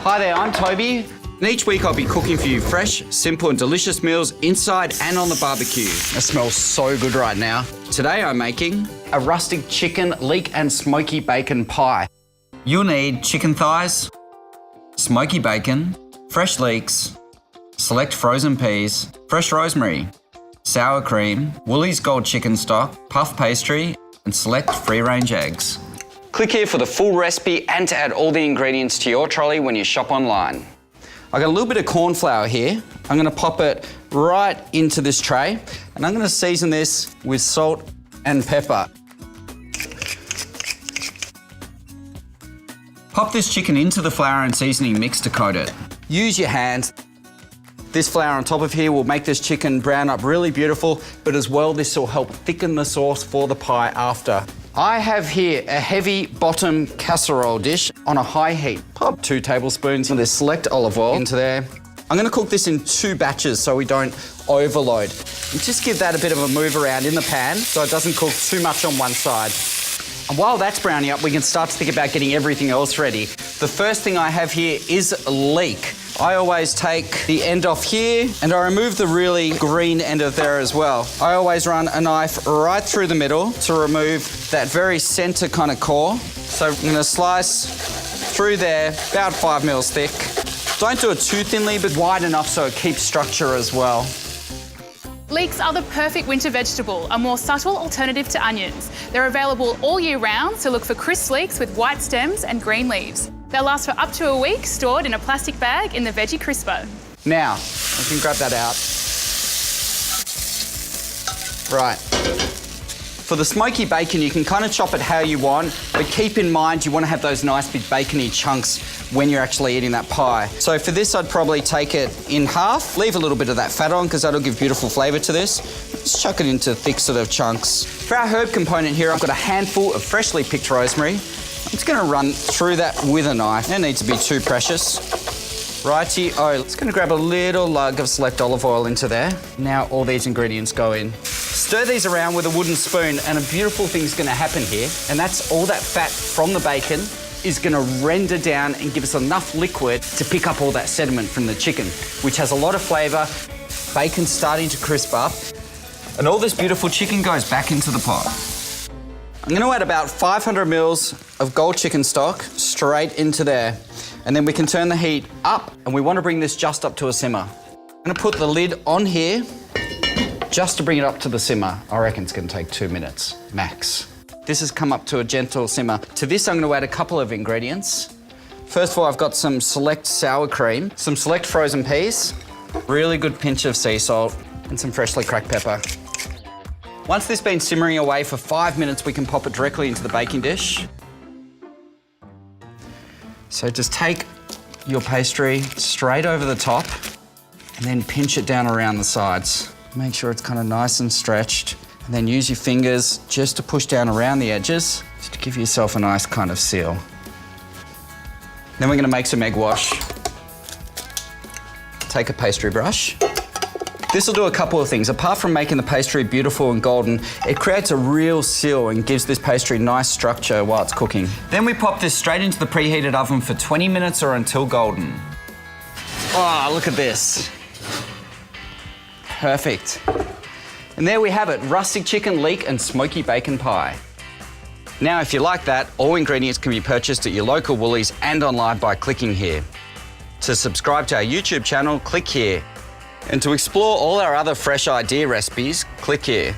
Hi there, I'm Toby. And each week I'll be cooking for you fresh, simple and delicious meals inside and on the barbecue. It smells so good right now. Today I'm making a rustic chicken leek and smoky bacon pie. You'll need chicken thighs, smoky bacon, fresh leeks, select frozen peas, fresh rosemary, sour cream, Woolies Gold chicken stock, puff pastry, and select free-range eggs. Click here for the full recipe and to add all the ingredients to your trolley when you shop online. I got a little bit of corn flour here. I'm gonna pop it right into this tray and I'm gonna season this with salt and pepper. Pop this chicken into the flour and seasoning mix to coat it. Use your hands. This flour on top of here will make this chicken brown up really beautiful, but as well this will help thicken the sauce for the pie after. I have here a heavy bottom casserole dish on a high heat. Pop 2 tablespoons of this select olive oil into there. I'm gonna cook this in 2 batches so we don't overload. And just give that a bit of a move around in the pan so it doesn't cook too much on one side. And while that's browning up, we can start to think about getting everything else ready. The first thing I have here is leek. I always take the end off here and I remove the really green end of there as well. I always run a knife right through the middle to remove that very center kind of core. So I'm gonna slice through there, about 5 mils thick. Don't do it too thinly, but wide enough so it keeps structure as well. Leeks are the perfect winter vegetable, a more subtle alternative to onions. They're available all year round, so look for crisp leeks with white stems and green leaves. They'll last for up to a week, stored in a plastic bag in the veggie crisper. Now, I can grab that out. Right. For the smoky bacon, you can kind of chop it how you want, but keep in mind you want to have those nice big bacony chunks when you're actually eating that pie. So for this, I'd probably take it in half, leave a little bit of that fat on because that'll give beautiful flavour to this. Just chuck it into thick sort of chunks. For our herb component here, I've got a handful of freshly picked rosemary. I'm just going to run through that with a knife. No need to be too precious. Righty-o. Just going to grab a little lug of select olive oil into there. Now all these ingredients go in. Stir these around with a wooden spoon and a beautiful thing's going to happen here, and that's all that fat from the bacon is going to render down and give us enough liquid to pick up all that sediment from the chicken, which has a lot of flavour. Bacon's starting to crisp up, and all this beautiful chicken goes back into the pot. I'm going to add about 500 mils of gold chicken stock straight into there. And then we can turn the heat up and we want to bring this just up to a simmer. I'm going to put the lid on here just to bring it up to the simmer. I reckon it's going to take 2 minutes, max. This has come up to a gentle simmer. To this, I'm going to add a couple of ingredients. First of all, I've got some select sour cream, some select frozen peas, really good pinch of sea salt, and some freshly cracked pepper. Once this has been simmering away for 5 minutes, we can pop it directly into the baking dish. So just take your pastry straight over the top and then pinch it down around the sides. Make sure it's kind of nice and stretched, and then use your fingers just to push down around the edges just to give yourself a nice kind of seal. Then we're going to make some egg wash. Take a pastry brush. This will do a couple of things. Apart from making the pastry beautiful and golden, it creates a real seal and gives this pastry nice structure while it's cooking. Then we pop this straight into the preheated oven for 20 minutes or until golden. Oh, look at this. Perfect. And there we have it, rustic chicken, leek and smoky bacon pie. Now, if you like that, all ingredients can be purchased at your local Woolies and online by clicking here. To subscribe to our YouTube channel, click here. And to explore all our other fresh idea recipes, click here.